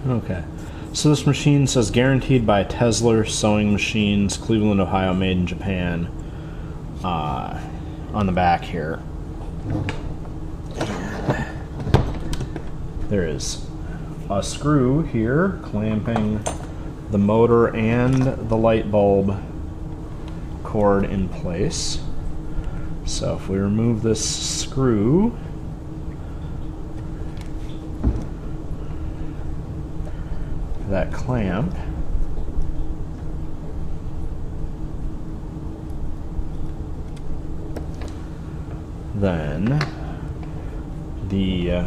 Okay. So this machine says guaranteed by Tesla Sewing Machines, Cleveland, Ohio, made in Japan, on the back here. There is a screw here clamping the motor and the light bulb cord in place. So if we remove this screw, that clamp, then the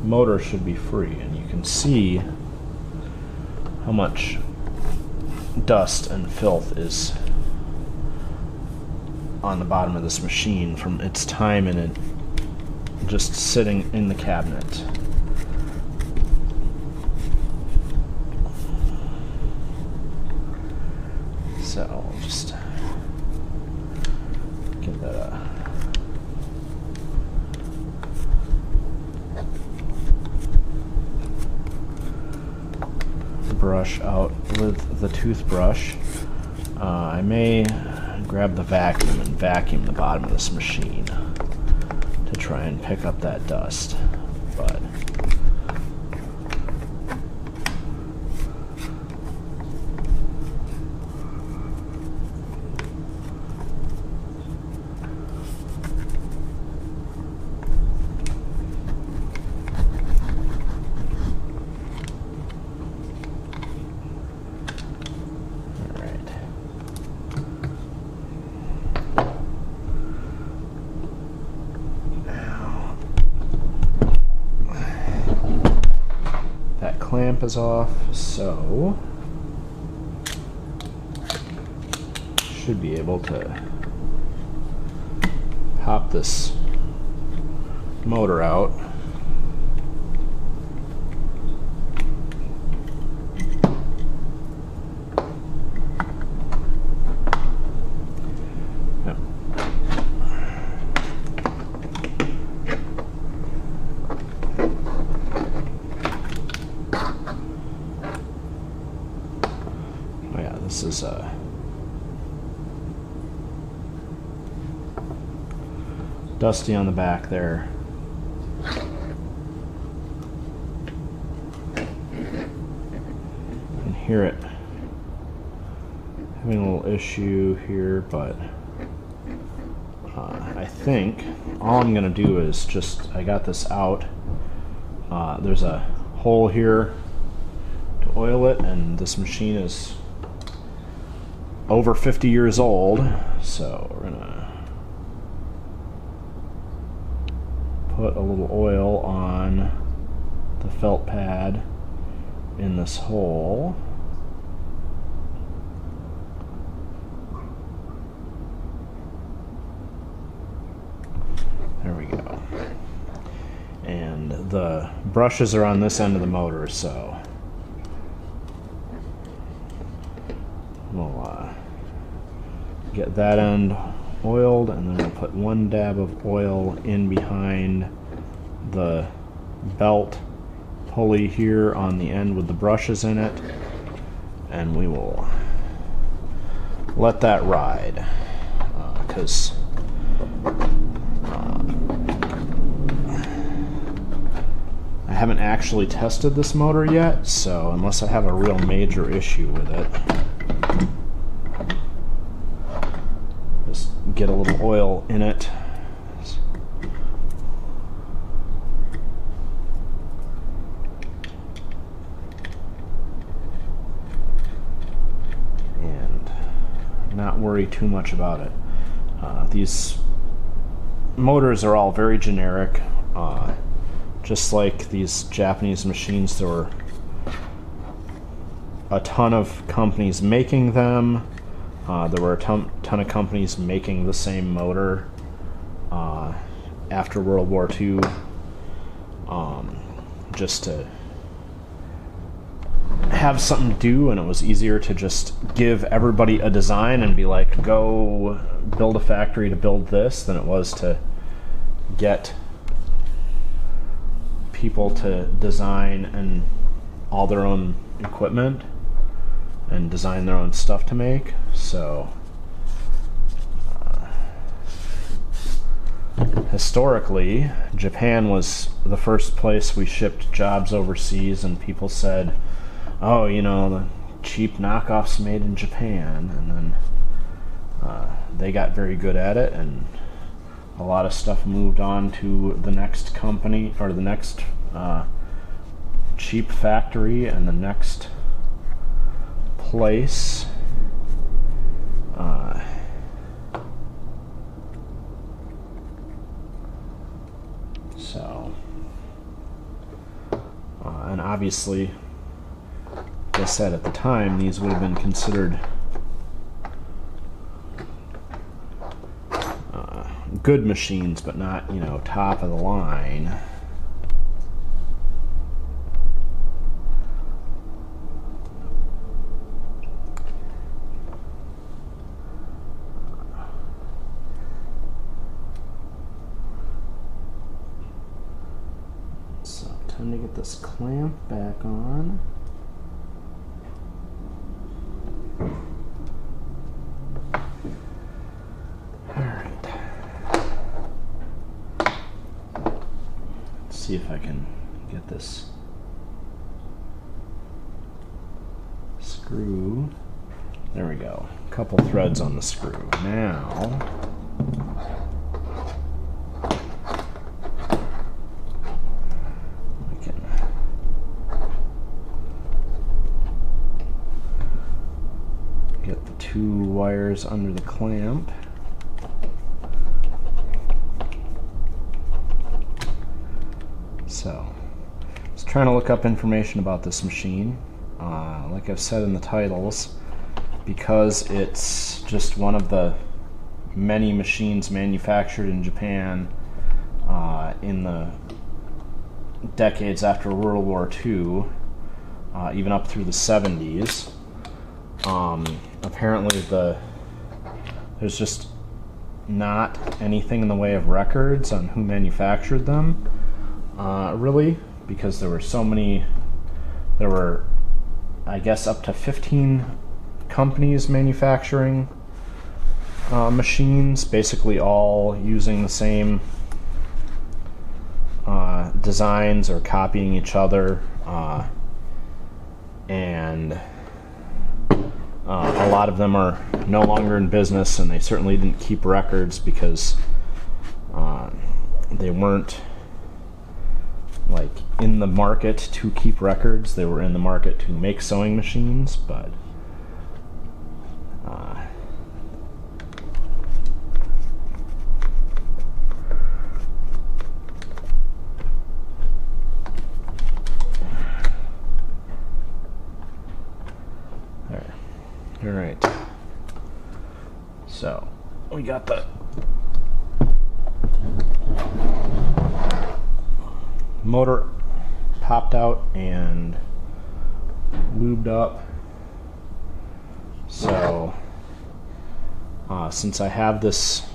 motor should be free, and you can see how much dust and filth is on the bottom of this machine from its time in it just sitting in the cabinet. So I'll just give that a brush out with the toothbrush. I may grab the vacuum and vacuum the bottom of this machine to try and pick up that dust, but clamp is off, so should be able to pop this motor out. This is dusty on the back there. You can hear it having a little issue here, but I think all I'm going to do is just, I got this out. There's a hole here to oil it, and this machine is over 50 years old, so we're gonna put a little oil on the felt pad in this hole. There we go. And the brushes are on this end of the motor, so we'll get that end oiled, and then we'll put one dab of oil in behind the belt pulley here on the end with the brushes in it, and we will let that ride, because I haven't actually tested this motor yet, so unless I have a real major issue with it, get a little oil in it. And not worry too much about it. These motors are all very generic. Just like these Japanese machines, there were a ton of companies making them. There were a ton of companies making the same motor after World War II, just to have something to do, and it was easier to just give everybody a design and be like, go build a factory to build this, than it was to get people to design and all their own equipment and design their own stuff to make. So historically, Japan was the first place we shipped jobs overseas, and people said, oh, you know, the cheap knockoffs made in Japan. And then they got very good at it, and a lot of stuff moved on to the next company, or the next cheap factory, and the next place. And obviously, like I said, at the time, these would have been considered good machines, but not, you know, top of the line. So, time to get this clamp back on. See if I can get this screw. There we go. A couple threads on the screw. Now I can get the two wires under the clamp. So, I was trying to look up information about this machine. Like I've said in the titles, because it's just one of the many machines manufactured in Japan in the decades after World War II, even up through the 70s. Apparently there's just not anything in the way of records on who manufactured them. Really, because there were so many, there were, I guess, up to 15 companies manufacturing machines, basically all using the same designs or copying each other, and a lot of them are no longer in business, and they certainly didn't keep records because they weren't like in the market to keep records. They were in the market to make sewing machines, but there. All right. So we got the motor popped out and lubed up. So since I have this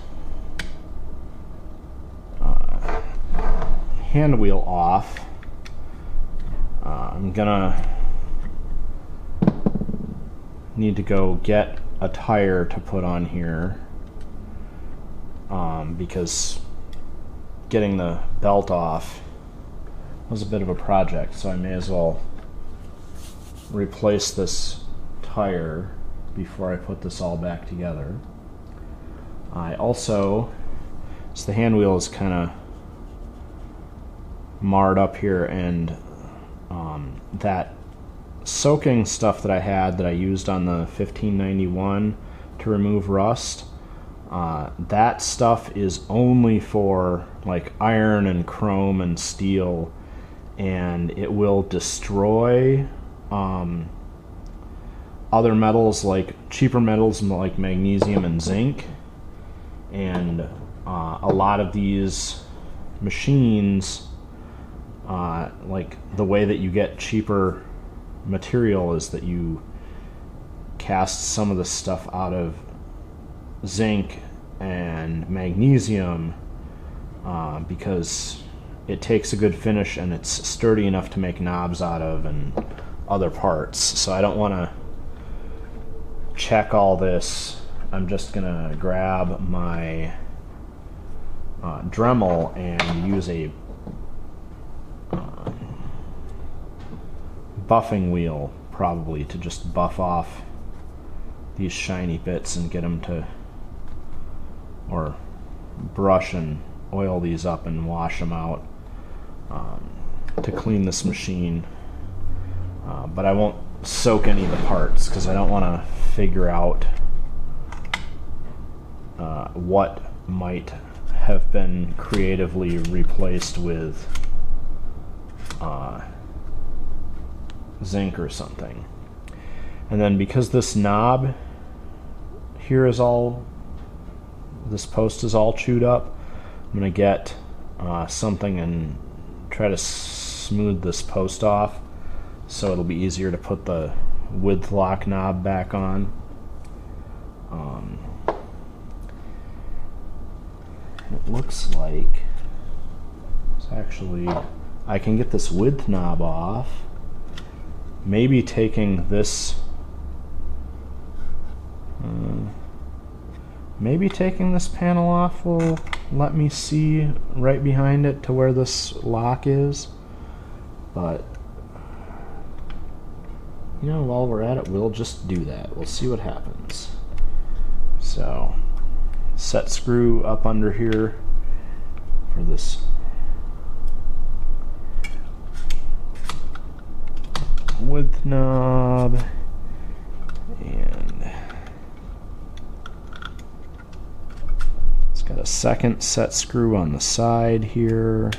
hand wheel off, I'm gonna need to go get a tire to put on here, because getting the belt off was a bit of a project, so I may as well replace this tire before I put this all back together. I also, so the hand wheel is kind of marred up here, and that soaking stuff that I had that I used on the 1591 to remove rust, that stuff is only for like iron and chrome and steel, and it will destroy other metals, like cheaper metals like magnesium and zinc. And a lot of these machines, like the way that you get cheaper material is that you cast some of the stuff out of zinc and magnesium, because it takes a good finish and it's sturdy enough to make knobs out of and other parts. So I don't want to check all this. I'm just gonna grab my Dremel and use a buffing wheel probably to just buff off these shiny bits and get them to, or brush and oil these up and wash them out to clean this machine. But I won't soak any of the parts because I don't want to figure out what might have been creatively replaced with zinc or something. And then because this knob here is all, this post is all chewed up, I'm going to get something and try to smooth this post off so it'll be easier to put the width lock knob back on. It looks like it's actually, I can get this width knob off. Maybe taking this panel off will let me see right behind it to where this lock is. But you know, while we're at it, we'll just do that. We'll see what happens. So, set screw up under here for this width knob, and it's got a second set screw on the side here.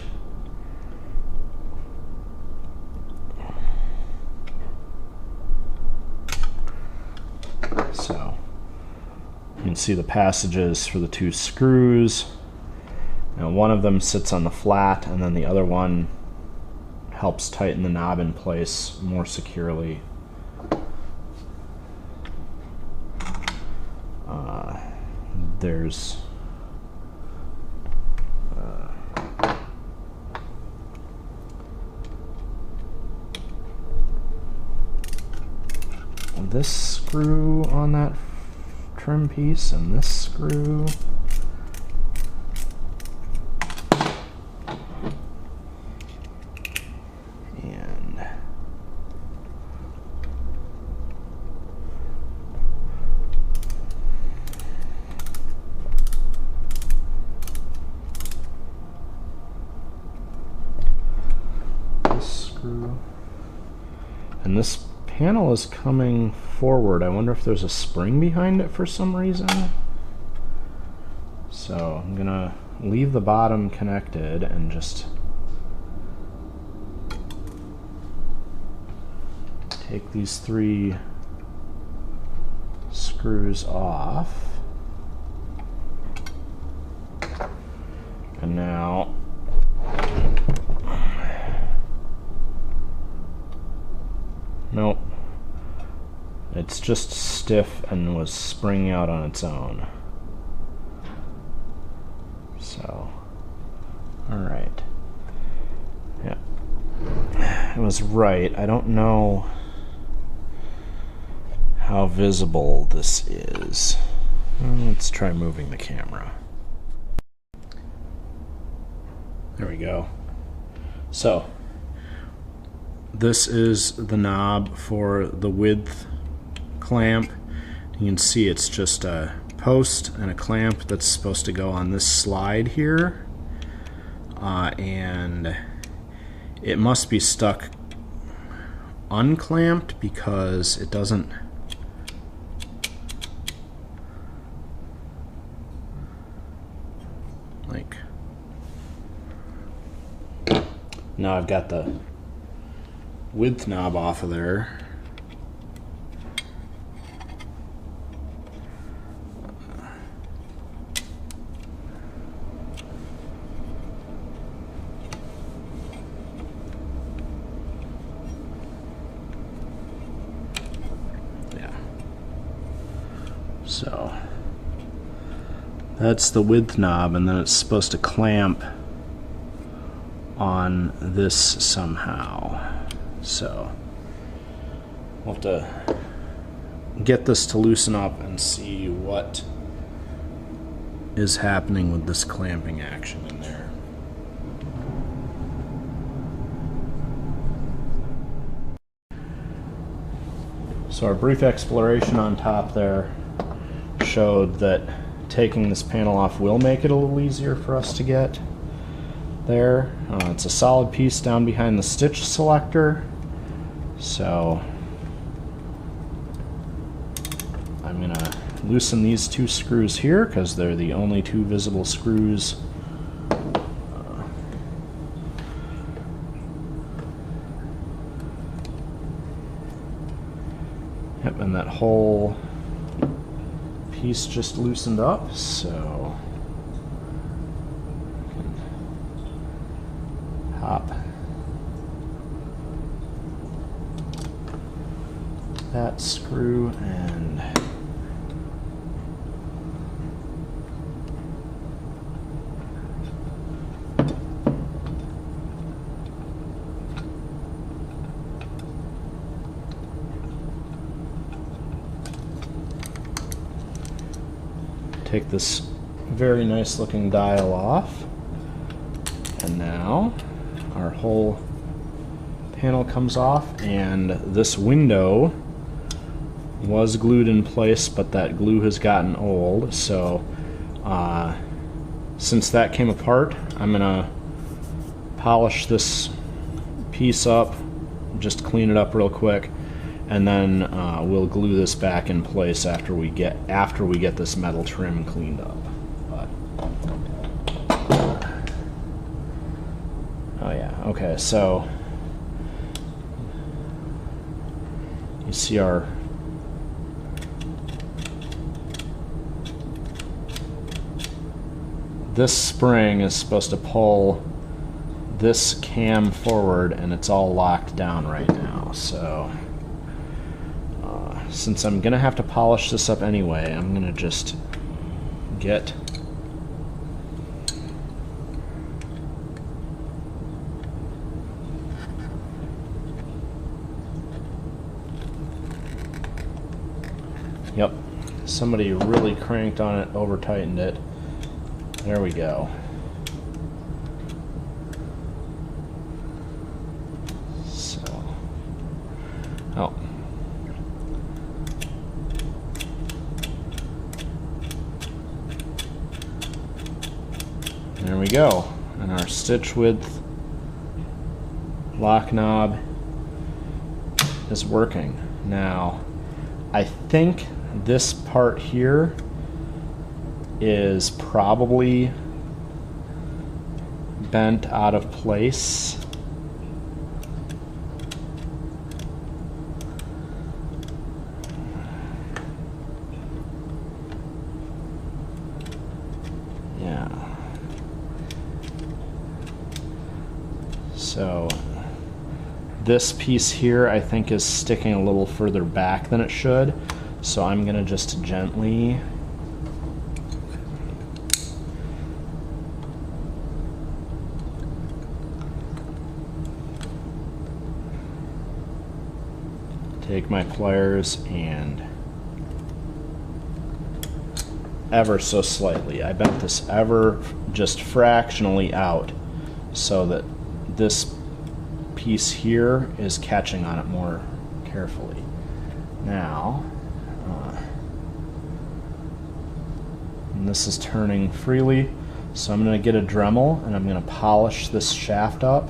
So you can see the passages for the two screws. Now one of them sits on the flat and then the other one helps tighten the knob in place more securely. There's this screw on that trim piece and this screw. And this screw. And this panel is coming forward. I wonder if there's a spring behind it for some reason. So I'm gonna leave the bottom connected and just take these three screws off. And now nope. It's just stiff and was springing out on its own. So, alright. Yeah. It was right. I don't know how visible this is. Let's try moving the camera. There we go. So, this is the knob for the width clamp. You can see it's just a post and a clamp that's supposed to go on this slide here, and it must be stuck unclamped because it doesn't like. Now I've got the width knob off of there. Yeah. So that's the width knob, and then it's supposed to clamp on this somehow. So we'll have to get this to loosen up and see what is happening with this clamping action in there. So our brief exploration on top there showed that taking this panel off will make it a little easier for us to get there. It's a solid piece down behind the stitch selector, so I'm gonna loosen these two screws here because they're the only two visible screws. Yep, and that whole piece just loosened up, so pop that screw and take this very nice looking dial off, and now our whole panel comes off, and this window was glued in place, but that glue has gotten old, so since that came apart, I'm gonna polish this piece up, just clean it up real quick, and then we'll glue this back in place after we get this metal trim cleaned up. But, oh yeah, okay, so you see our this spring is supposed to pull this cam forward, and it's all locked down right now, so since I'm gonna have to polish this up anyway, I'm gonna just get yep, somebody really cranked on it, over tightened it. There we go. So, oh. There we go. And our stitch width lock knob is working. Now, I think this part here is probably bent out of place. Yeah. So this piece here I think is sticking a little further back than it should, so I'm gonna just gently take my pliers and ever so slightly, I bent this ever just fractionally out so that this piece here is catching on it more carefully. Now, and this is turning freely, so I'm going to get a Dremel and I'm going to polish this shaft up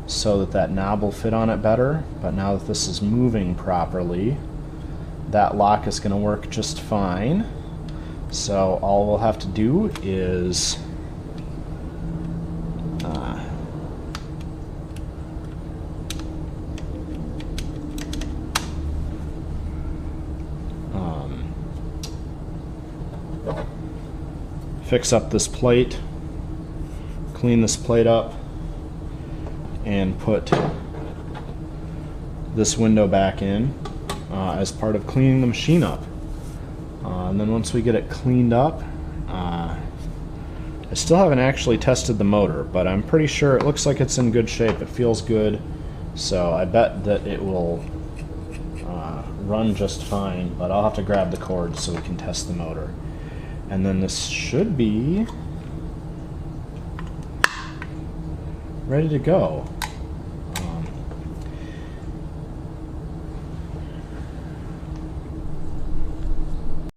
so that that knob will fit on it better. But now that this is moving properly, that lock is going to work just fine. So all we'll have to do is fix up this plate, clean this plate up, and put this window back in as part of cleaning the machine up. And then once we get it cleaned up, still haven't actually tested the motor, but I'm pretty sure it looks like it's in good shape. It feels good, so I bet that it will run just fine, but I'll have to grab the cord so we can test the motor. And then this should be ready to go.